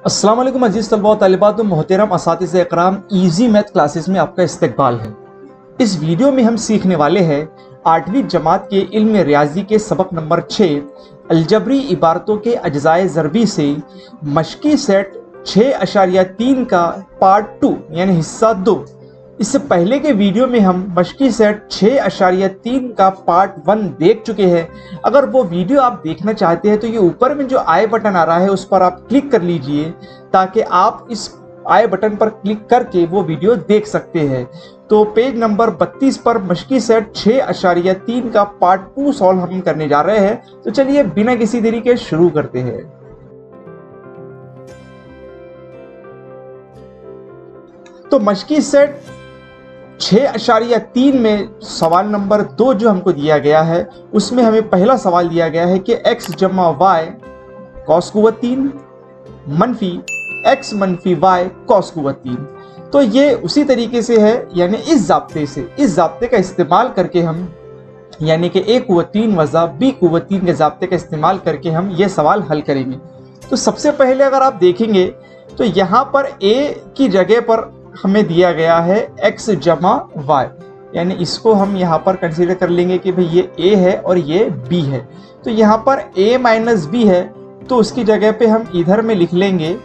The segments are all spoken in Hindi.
अस्सलाम वालेकुम अजीज़ तलबा व तालिबात व मोहतरम असातिज़े इकराम, ईजी मैथ क्लासेस में आपका इस्तकबाल है। इस वीडियो में हम सीखने वाले हैं 8वीं जमात के इल्म रियाजी के सबक नंबर 6 अलजबरी इबारतों के अज्जाए ज़रबी से मशकी सेट 6.3 का पार्ट 2 यानी हिस्सा 2। इससे पहले के वीडियो में हम मशकी सेट 6.3 का पार्ट 1 देख चुके हैं। अगर वो वीडियो आप देखना चाहते हैं तो ये ऊपर में जो आई बटन आ रहा है उस पर आप क्लिक कर लीजिए ताकि आप इस आई बटन पर क्लिक करके वो वीडियो देख सकते हैं। तो पेज नंबर 32 पर मशकी सेट 6.3 का पार्ट 2 सॉल्व हम करने जा रहे हैं। तो चलिए बिना किसी देरी के शुरू करते हैं। तो मशकी सेट 6.3 में सवाल नंबर 2 जो हमको दिया गया है उसमें हमें पहला सवाल दिया गया है कि x जमा वाई कॉस कुव्वत 3 मनफी x मनफी वाई कॉस कुव्वत 3। तो ये उसी तरीके से है, यानी इस ज़ाब्ते का इस्तेमाल करके हम यानी कि a कुव्वत 3 वज़ा b कुव्वत 3 के ज़ाब्ते का इस्तेमाल करके हम ये सवाल हल करेंगे। तो सबसे पहले अगर आप देखेंगे तो यहाँ पर a की जगह पर हमें दिया गया है x जमा वाई, यानी इसको हम यहाँ पर कंसीडर कर लेंगे कि भाई ये a है और ये b है। तो यहाँ पर a माइनस b है तो उसकी जगह पे हम इधर में लिख लेंगे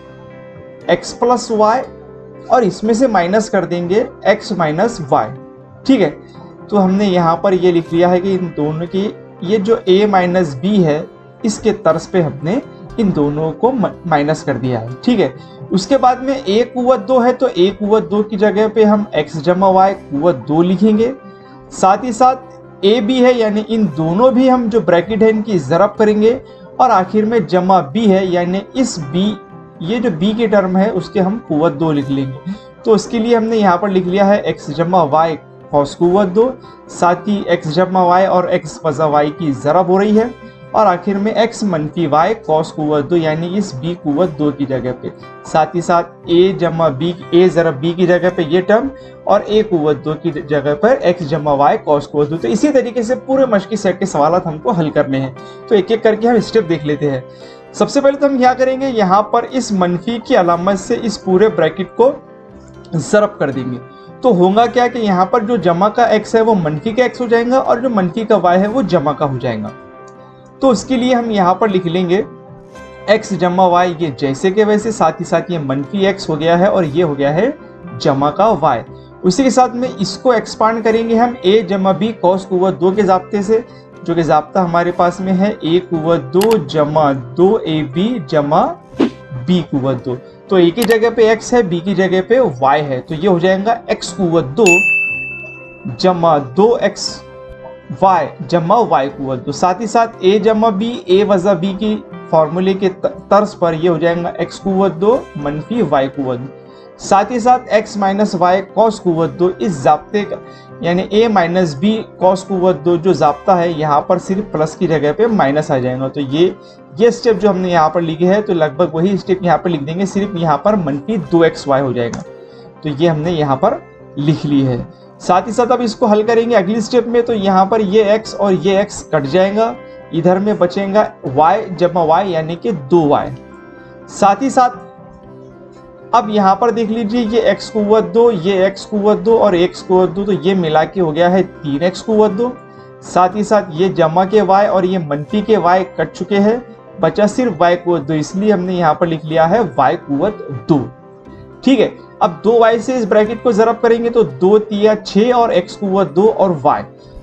x प्लस वाई और इसमें से माइनस कर देंगे x माइनस वाई। ठीक है, तो हमने यहाँ पर ये लिख लिया है कि इन दोनों की ये जो a माइनस b है इसके तर्ज पे हमने इन दोनों को माइनस कर दिया है। ठीक है, उसके बाद में a कुव्वत 2 है तो a कुव्वत 2 की जगह पे हम x जमा वाई कुव्वत 2 लिखेंगे। साथ ही साथ a b है यानी इन दोनों भी हम जो ब्रैकेट है इनकी ज़रब करेंगे और आखिर में जमा b है यानी इस b ये जो b की टर्म है उसके हम कुव्वत 2 लिख लेंगे। तो उसके लिए हमने यहाँ पर लिख लिया है x जमा वाई कॉस कुव्वत 2, साथ ही x जमा वाई और x वज़ा वाई की ज़रब हो रही है और आखिर में x मनफी वाई कॉस कुव्वत 2 यानी इस b कुव्वत 2 की जगह पे। साथ ही साथ a जमा b a ज़रब b की जगह पे ये टर्म और a कुव्वत 2 की जगह पर x जमा वाई कॉस कुव्वत 2। तो इसी तरीके से पूरे मशकी सेट के सवाल हमको हल करने हैं। तो एक एक करके हम स्टेप देख लेते हैं। सबसे पहले तो हम क्या करेंगे, यहाँ पर इस मनफी की अलामत से इस पूरे ब्रैकेट को ज़रब कर देंगे। तो होगा क्या कि यहाँ पर जो जमा का x है वो मनफी का x हो जाएगा और जो मनफी का y है वो जमा का हो जाएगा। तो उसके लिए हम यहाँ पर लिख लेंगे x जमा वाई ये जैसे के वैसे, साथ ही साथ ये मनफी x हो गया है और ये हो गया है जमा का y। उसी के साथ में इसको एक्सपांड करेंगे हम a जमा b कॉस कुव्वत 2 के ज़ाब्ते से, जो कि ज़ाब्ता हमारे पास में है a कुव्वत 2 जमा 2ab जमा b कुव्वत 2। तो a की जगह पे x है, b की जगह पे y है, तो ये हो जाएगा x कुव्वत 2 जमा 2x y जमा y कुव्वत 2। साथ ही साथ a जमा b a वज़ा b की फॉर्मूले के तर्ज पर ये हो जाएगा x कुव्वत 2 मनफी y कुव्वत 2। साथ ही साथ x माइनस वाई कॉस कुव्वत 2 इस ज़ाब्ते का यानी a माइनस b कॉस कुव्वत 2 जो ज़ाब्ता है यहाँ पर सिर्फ प्लस की जगह पे माइनस आ जाएगा। तो ये स्टेप जो हमने यहाँ पर लिखे है तो लगभग वही स्टेप यहाँ पर लिख देंगे, सिर्फ यहाँ पर मनफी 2xy हो जाएगा। तो ये हमने यहाँ पर लिख ली है। साथ ही साथ अब इसको हल करेंगे अगली स्टेप में, तो यहाँ पर ये x और ये x कट जाएगा, इधर में बचेगा y जमा y यानी कि 2y। साथ ही साथ अब यहाँ पर देख लीजिए ये x कुव्वत 2 ये x कुव्वत 2 और x कुव्वत 2, तो ये मिला के हो गया है 3x कुव्वत 2। साथ ही साथ ये जमा के y और ये मनफी के y कट चुके हैं, बचा सिर्फ y कुव्वत 2, इसलिए हमने यहाँ पर लिख लिया है y कुव्वत 2। ठीक है, अब 2y से इस ब्रैकेट को ज़रब करेंगे तो 2 तिया 6 और x कुव्वत 2 और y,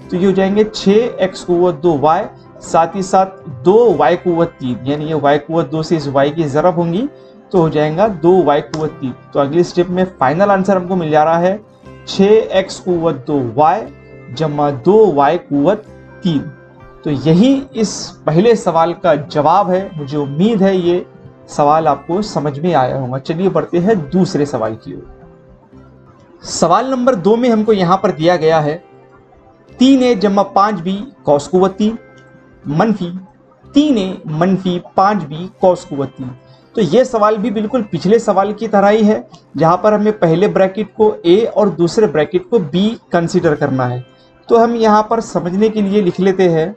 तो ये हो जाएंगे 6x कुव्वत 2y। साथ ही साथ 2y कुव्वत 3 यानी ये y कुव्वत 2 से इस y की ज़रब होंगी तो हो जाएगा 2y कुव्वत 3। तो अगली स्टेप में फाइनल आंसर हमको मिल जा रहा है 6x कुव्वत 2y जमा 2y कुव्वत 3। तो यही इस पहले सवाल का जवाब है। मुझे उम्मीद है ये सवाल आपको समझ में आया होगा। चलिए बढ़ते हैं दूसरे सवाल की ओर। सवाल नंबर 2 में हमको यहाँ पर दिया गया है 3a जमा 5b कॉस कुव्वत 3 मनफी 3a मनफी 5b कॉस कुव्वत 3। तो ये सवाल भी बिल्कुल पिछले सवाल की तरह ही है, जहाँ पर हमें पहले ब्रैकेट को a और दूसरे ब्रैकेट को b कंसीडर करना है। तो हम यहाँ पर समझने के लिए लिख लेते हैं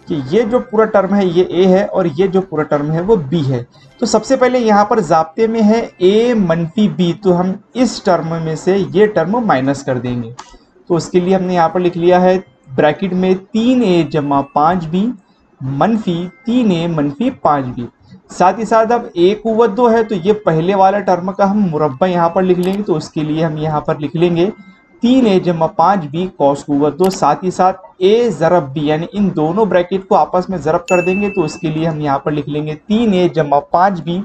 कि ये जो पूरा टर्म है ये a है और ये जो पूरा टर्म है वो b है। तो सबसे पहले यहाँ पर जाब्ते में है a मनफी b, तो हम इस टर्म में से ये टर्म माइनस कर देंगे। तो उसके लिए हमने यहाँ पर लिख लिया है ब्रैकेट में 3a जमा 5b मनफी 3a मनफी 5b। साथ ही साथ अब a कुव्वत 2 है तो ये पहले वाला टर्म का हम मुरब्बा यहाँ पर लिख लेंगे। तो उसके लिए हम यहाँ पर लिख लेंगे 3a जमा 5b कॉस कुव्वत 2। साथ ही साथ a ज़रब b, यानी इन दोनों ब्रैकेट को आपस में ज़रब कर देंगे। तो उसके लिए हम यहाँ पर लिख लेंगे 3a जमा 5b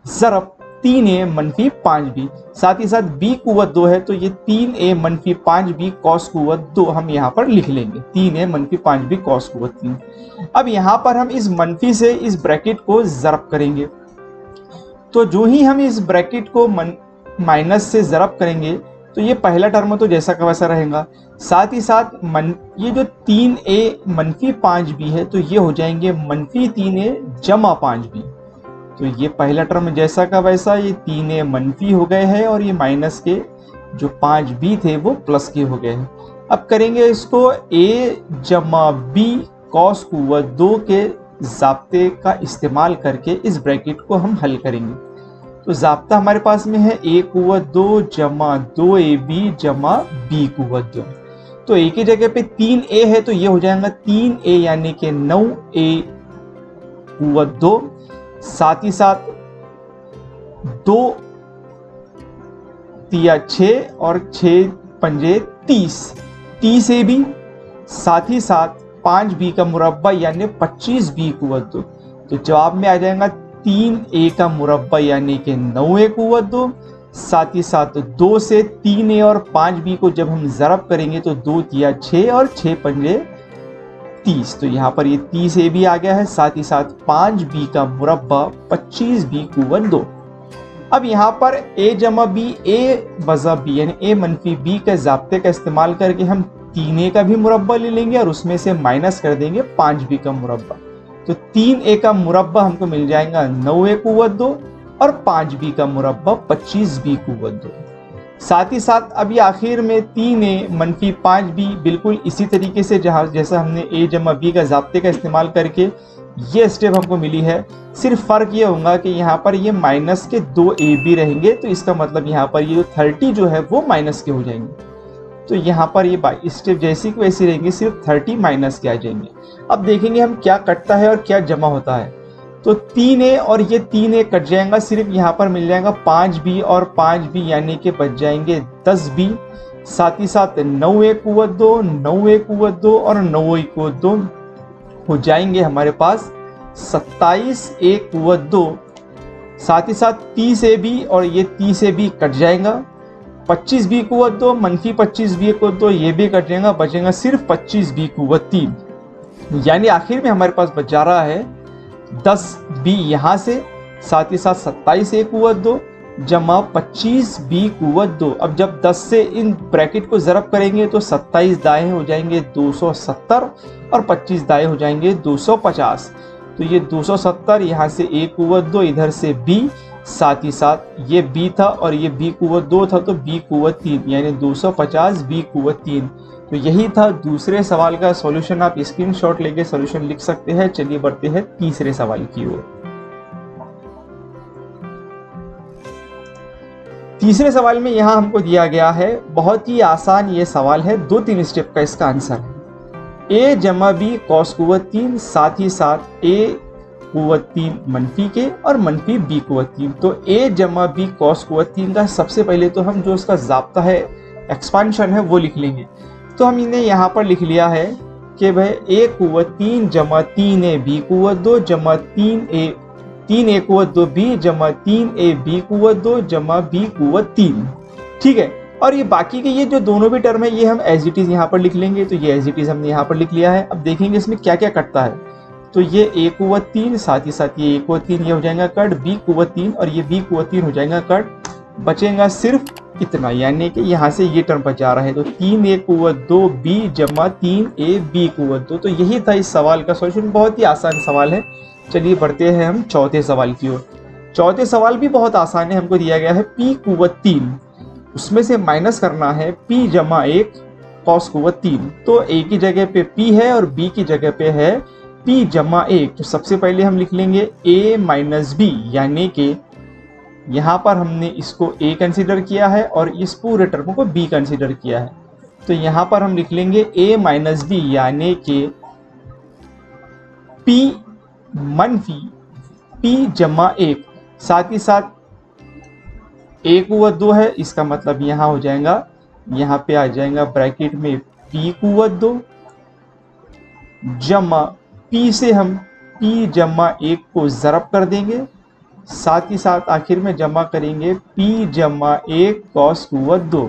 ज़रब 3a मनफी 5b। साथ ही साथ b कुव्वत 2 है तो ये 3a मनफी 5b कॉस कुव्वत 2 हम यहाँ पर लिख लेंगे, 3a मनफी 5b कॉस कुव्वत 3। अब यहाँ पर हम इस मनफी से इस ब्रैकेट को ज़रब करेंगे। तो जो ही हम इस ब्रैकेट को माइनस से ज़रब करेंगे तो ये पहला टर्म तो जैसा का वैसा रहेगा। साथ ही साथ ये जो 3a मनफी 5b है तो ये हो जाएंगे मनफी 3a जमा 5b। तो ये पहला टर्म जैसा का वैसा, ये 3a मनफी हो गए हैं और ये माइनस के जो 5b थे वो प्लस के हो गए हैं। अब करेंगे इसको a जमा b कॉस कुव्वत 2 के ज़ाब्ते का इस्तेमाल करके इस ब्रैकेट को हम हल करेंगे। तो ज़ाब्ता हमारे पास में है a कुव्वत 2 जमा 2ab जमा b कुव्वत 2। तो a की जगह पे 3a है तो ये हो जाएगा 3a यानी कि 9a कुव्वत 2। साथ ही साथ 2 तिया 6 और 6 पंजे 30, 30ab। साथ ही साथ 5b का मुरब्बा यानी 25b कुव्वत 2। तो जवाब में आ जाएगा 3a का मुरब्बा यानी कि 9a कुव्वत 2। साथ ही साथ 2 से 3a और 5b को जब हम ज़रब करेंगे तो 2 तिया 6 और 6 पंजे 30। तो यहाँ पर ये 30ab आ गया है। साथ ही साथ 5b का मुरब्बा 25b कुव्वत 2। अब यहाँ पर a जमा b, a वज़ा b यानी a मनफी b के ज़ाब्ते का इस्तेमाल करके हम 3a का भी मुरब्बा ले लेंगे और उसमें से माइनस कर देंगे 5b का मुरब्बा। तो 3a का मुरब्बा हमको मिल जाएगा 9a कुव्वत 2 और 5b का मुरब्बा 25b कुव्वत 2। साथ ही साथ अभी आखिर में 3a मनफी 5b बिल्कुल इसी तरीके से जैसा हमने a जमा b का ज़ाब्ते का इस्तेमाल करके ये स्टेप हमको मिली है। सिर्फ फ़र्क ये होगा कि यहाँ पर ये माइनस के 2ab रहेंगे। तो इसका मतलब यहाँ पर ये जो 30 जो है वो माइनस के हो जाएंगे। तो यहाँ पर ये स्टेप जैसी की वैसी रहेंगे, सिर्फ 30 माइनस के आ जाएंगे। अब देखेंगे हम क्या कटता है और क्या जमा होता है। तो 3a और ये 3a कट जाएगा, सिर्फ यहाँ पर मिल जाएगा 5b और 5b यानी कि बच जाएंगे 10b। साथ ही साथ 9a कुव्वत 2, 9a कुव्वत 2 और 9a कुव्वत 2 हो जाएंगे हमारे पास 27a कुव्वत 2। साथ ही साथ 30ab और ये 30ab कट जाएगा, 25b कुव्वत 2 मनफी 25b कुव्वत 2 ये भी कट जाएगा, बचेगा सिर्फ 25b कुव्वत 3। यानी आखिर में हमारे पास बच जा रहा है 10b यहाँ से, साथ ही साथ 27a कुव्वत 2 जमा 25b कुव्वत 2। अब जब 10 से इन ब्रैकेट को ज़रब करेंगे तो 27 दाएँ हो जाएंगे 270 और 25 दाएँ हो जाएंगे 250। तो ये 270 यहाँ से a कुव्वत 2, इधर से b, साथ ही साथ ये b था और ये b कुव्वत 2 था तो b कुव्वत 3 यानी 250 b कुव्वत 3। तो यही था दूसरे सवाल का सॉल्यूशन। आप स्क्रीनशॉट लेके सॉल्यूशन लिख सकते हैं। चलिए बढ़ते हैं तीसरे सवाल की ओर। तीसरे सवाल में यहाँ हमको दिया गया है, बहुत ही आसान ये सवाल है, 2-3 स्टेप का इसका आंसर है। a जमा b कॉस कुव्वत 3, साथ ही साथ a कुव्वत 3 मनफी के और मनफी b कुव्वत 3। तो a जमा b कॉस कुव्वत 3 का सबसे पहले तो हम जो उसका ज़ाब्ता है, एक्सपांशन है, वो लिख लेंगे। तो हम इन्हें यहाँ पर लिख लिया है कि भाई a कुव्वत 3 जमा 3a b कुव्वत 2 जमा 3a कुव्वत 2 b जमा 3a b कुव्वत 2 जमा b कुव्वत 3। ठीक है। और ये बाकी के ये जो दोनों भी टर्म है ये हम एज इट इज़ यहाँ पर लिख लेंगे। तो ये एज इट इज़ हमने यहाँ पर लिख लिया है। अब देखेंगे इसमें क्या क्या कटता है। तो ये a कुव्वत 3, साथ ही साथ ये a कुव्वत 3 ये हो जाएगा कट, b कुव्वत 3 और ये b कुव्वत 3 हो जाएगा कट। बचेगा सिर्फ इतना, यानी कि यहाँ से ये टर्म बचा रहा है। तो 3a कुव्वत 2b जमा 3a b कुव्वत 2। तो यही था इस सवाल का सॉल्यूशन। बहुत ही आसान सवाल है। चलिए बढ़ते हैं हम चौथे सवाल की ओर। चौथे सवाल भी बहुत आसान है। हमको दिया गया है p कुव्वत 3, उसमें से माइनस करना है p जमा 1 कॉस कुवत 3। तो a की जगह पे p है और b की जगह पे है p जमा 1। तो सबसे पहले हम लिख लेंगे a माइनस बी, यानी कि यहाँ पर हमने इसको a कंसीडर किया है और इस पूरे टर्म को b कंसीडर किया है। तो यहाँ पर हम लिख लेंगे a माइनस बी, यानी कि p मनफी p जमा 1। साथ ही साथ a कुवत 2 है, इसका मतलब यहाँ हो जाएगा, यहाँ पे आ जाएगा ब्रैकेट में p कुवत 2 जमा p से हम p जमा 1 को ज़रब कर देंगे, साथ ही साथ आखिर में जमा करेंगे p जमा 1 कॉस कुवत 2।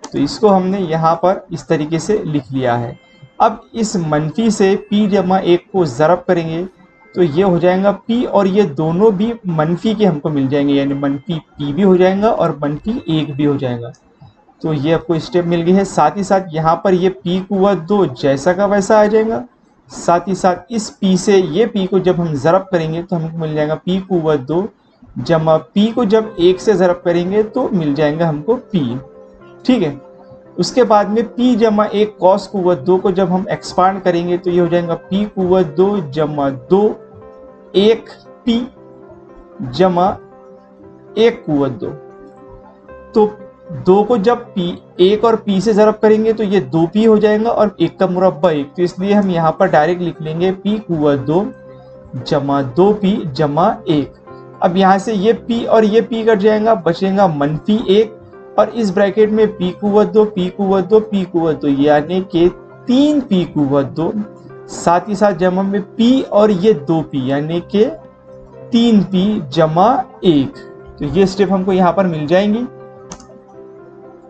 तो इसको हमने यहाँ पर इस तरीके से लिख लिया है। अब इस मनफी से p जमा 1 को ज़रब करेंगे तो ये हो जाएगा p, और ये दोनों भी मनफी के हमको मिल जाएंगे, यानी मनफी p भी हो जाएगा और मनफी 1 भी हो जाएगा। तो ये आपको स्टेप मिल गई है। साथ ही साथ यहाँ पर ये p कुवत 2 जैसा का वैसा आ जाएगा। साथ ही साथ इस p से ये p को जब हम ज़रब करेंगे तो हमको मिल जाएगा p कुवत 2 जमा p को जब 1 से ज़रब करेंगे तो मिल जाएगा हमको p। ठीक है। उसके बाद में p जमा 1 कॉस कुवत 2 को जब हम एक्सपांड करेंगे तो ये हो जाएगा p कुवत 2 जमा 2 1 p जमा 1 कुवत 2। तो 2 को जब p 1 और p से ज़रब करेंगे तो ये 2p हो जाएगा और 1 का मुरब्बा 1। तो इसलिए हम यहाँ पर डायरेक्ट लिख लेंगे p कुवत 2 जमा 2p जमा 1। अब यहाँ से ये p और ये p कट जाएगा, बचेगा मनफी 1 और इस ब्रैकेट में p कुवत 2 p कुवत 2 p कुवत 2, यानी कि 3p कुवत 2। साथ ही साथ जमा में p और ये 2p, यानी कि 3p जमा 1। तो ये स्टेप हमको यहाँ पर मिल जाएंगी।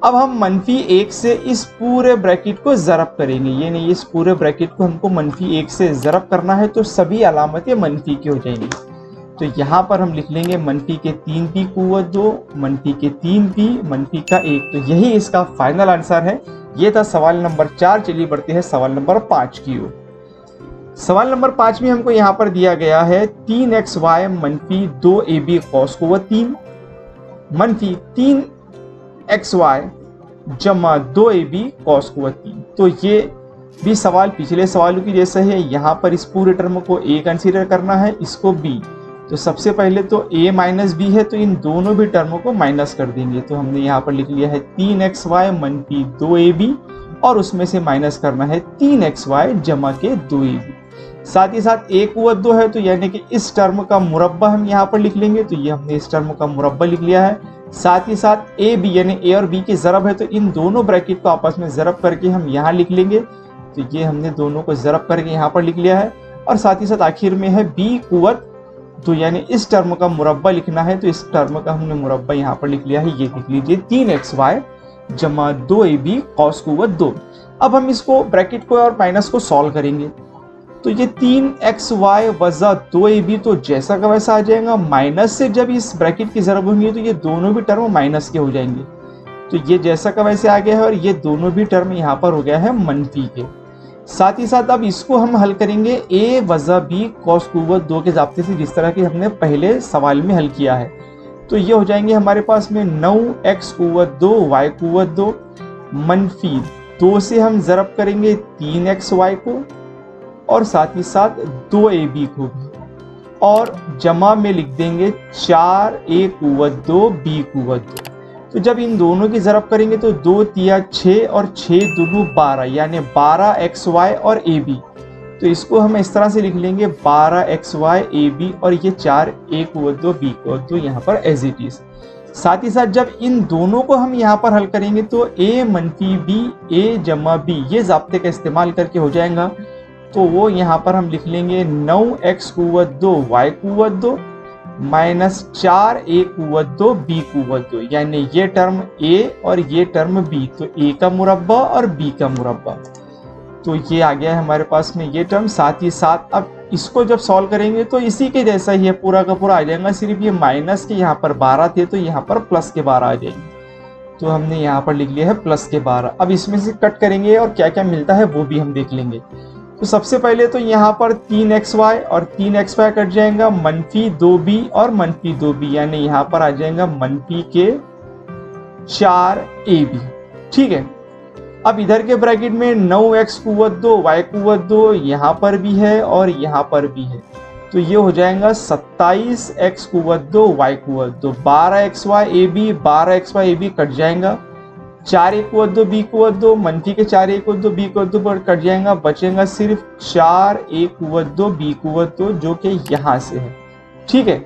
अब हम मनफी 1 से इस पूरे ब्रैकेट को ज़रब करेंगे, ये नहीं, इस पूरे ब्रैकेट को हमको मनफी 1 से ज़रब करना है, तो सभी अलामतें मनफी की हो जाएंगी। तो यहाँ पर हम लिख लेंगे मनफी के 3p कुवत 2 मनफी के 3p मनफी का 1। तो यही इसका फाइनल आंसर है। ये था सवाल नंबर 4। चलिए बढ़ते हैं सवाल नंबर 5 की ओर। सवाल नंबर 5 में हमको यहाँ पर दिया गया है 3xy मनफी 2ab कॉस कुवत 3 मनफी 3xy जमा 2ab कॉस कुवत 3। तो ये भी सवाल पिछले सवालों की जैसा है। यहाँ पर इस पूरे टर्म को a कंसीडर करना है, इसको b। तो सबसे पहले तो a माइनस बी है, तो इन दोनों भी टर्मों को माइनस कर देंगे। तो हमने यहाँ पर लिख लिया है 3xy मनफी 2ab और उसमें से माइनस करना है 3xy जमा के 2ab। साथ ही साथ a कुवत 2 है, तो यानी कि इस टर्म का मुरब्बा हम यहाँ पर लिख लेंगे। तो ये हमने इस टर्म का मुरब्बा लिख लिया है। साथ ही साथ a b यानी a और b की ज़रब है, तो इन दोनों ब्रैकेट को आपस में ज़रब करके हम यहाँ लिख लेंगे। तो ये हमने दोनों को ज़रब करके यहाँ पर लिख लिया है। और साथ ही साथ आखिर में है b कुवत 2, यानी इस टर्म का मुरब्बा लिखना है, तो इस टर्म का हमने मुरब्बा यहाँ पर लिख लिया है। ये लिख लीजिए 3xy जमा 2ab कॉस कुवत 2। अब हम इसको ब्रैकेट को और माइनस को सॉल्व करेंगे। तो ये 3xy वजा 2ab तो जैसा का वैसा आ जाएगा। माइनस से जब इस ब्रैकेट की ज़रब होंगी तो ये दोनों भी टर्म माइनस के हो जाएंगे। तो ये जैसा का वैसे आ गया है और ये दोनों भी टर्म यहाँ पर हो गया है मनफी के। साथ ही साथ अब इसको हम हल करेंगे a वजा b कॉस कुवत 2 के ज़ाब्ते से, जिस तरह की हमने पहले सवाल में हल किया है। तो ये हो जाएंगे हमारे पास में 9x कुवत 2 y कुवत 2 मनफी 2 से हम ज़रब करेंगे 3xy को और साथ ही साथ 2ab को भी, और जमा में लिख देंगे 4a कुवत 2 b कुवत 2। तो जब इन दोनों की ज़रब करेंगे तो 2 तिया 6 और 6 दूनी 12, यानी 12xy और ab। तो इसको हम इस तरह से लिख लेंगे 12xy ab और ये 4a कुवत 2 b कुवत 2 यहाँ पर एज इट इज। साथ ही साथ जब इन दोनों को हम यहाँ पर हल करेंगे तो a मनफी b a जमा b ये ज़ाब्ते का इस्तेमाल करके हो जाएगा। तो वो यहाँ पर हम लिख लेंगे 9x कुवत 2 y कुवत 2 माइनस 4a कुवत 2 b कुवत 2, यानी ये टर्म a और ये टर्म b। तो a का मुरब्बा और b का मुरब्बा, तो ये आ गया है हमारे पास में ये टर्म। साथ ही साथ अब इसको जब सॉल्व करेंगे तो इसी के जैसा ही है, पूरा का पूरा आ जाएगा। सिर्फ ये माइनस के यहाँ पर 12 थे तो यहाँ पर प्लस के 12 आ जाएंगे। तो हमने यहाँ पर लिख लिया है प्लस के 12। अब इसमें से कट करेंगे और क्या क्या मिलता है वो भी हम देख लेंगे। तो सबसे पहले तो यहाँ पर 3xy और 3xy कट जाएगा, मनफी 2b और मनफी 2b, यानी यहाँ पर आ जाएगा मनफी के 4ab। ठीक है। अब इधर के ब्रैकेट में 9x कुवत 2 y कुवत 2 यहाँ पर भी है और यहाँ पर भी है, तो ये हो जाएगा 27x कुवत 2 y कुवत 2। 12xy ab 12xy ab cut जाएगा, 4a कुवत 2 b कुवत 2 मनफी के 4a कुवत 2 b कुवत 2 पर कट जाएगा, बचेगा सिर्फ 4a कुवत 2 b कुवत 2 जो कि यहाँ से है। ठीक है,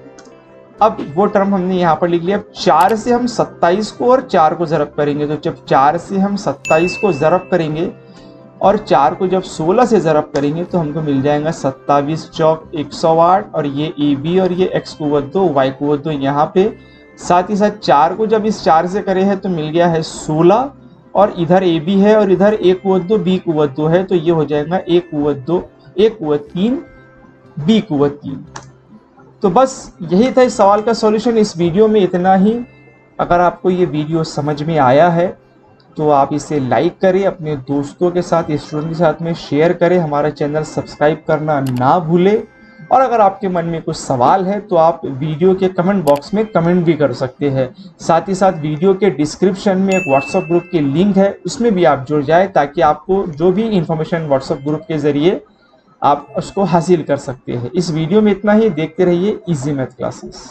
अब वो टर्म हमने यहाँ पर लिख लिया। 4 से हम 27 को और 4 को ज़रब करेंगे, तो जब 4 से हम 27 को ज़रब करेंगे और 4 को जब 16 से ज़रब करेंगे तो हमको मिल जाएगा 27 चौक 108, और ये ए बी और ये x कुवत 2 y कुवत 2 यहाँ पे। साथ ही साथ 4 को जब इस 4 से करे हैं तो मिल गया है 16, और इधर ए बी है और इधर a कुवत 2 b कुवत 2 है, तो ये हो जाएगा a कुवत 2 a कुवत 3 b कुवत 3। तो बस यही था इस सवाल का सॉल्यूशन। इस वीडियो में इतना ही। अगर आपको ये वीडियो समझ में आया है तो आप इसे लाइक करें, अपने दोस्तों के साथ, स्टूडेंट के साथ में शेयर करें, हमारा चैनल सब्सक्राइब करना ना भूलें। और अगर आपके मन में कुछ सवाल है तो आप वीडियो के कमेंट बॉक्स में कमेंट भी कर सकते हैं। साथ ही साथ वीडियो के डिस्क्रिप्शन में एक व्हाट्सएप ग्रुप की लिंक है, उसमें भी आप जुड़ जाए ताकि आपको जो भी इंफॉर्मेशन व्हाट्सएप ग्रुप के ज़रिए आप उसको हासिल कर सकते हैं। इस वीडियो में इतना ही। देखते रहिए इजी मैथ क्लासेस।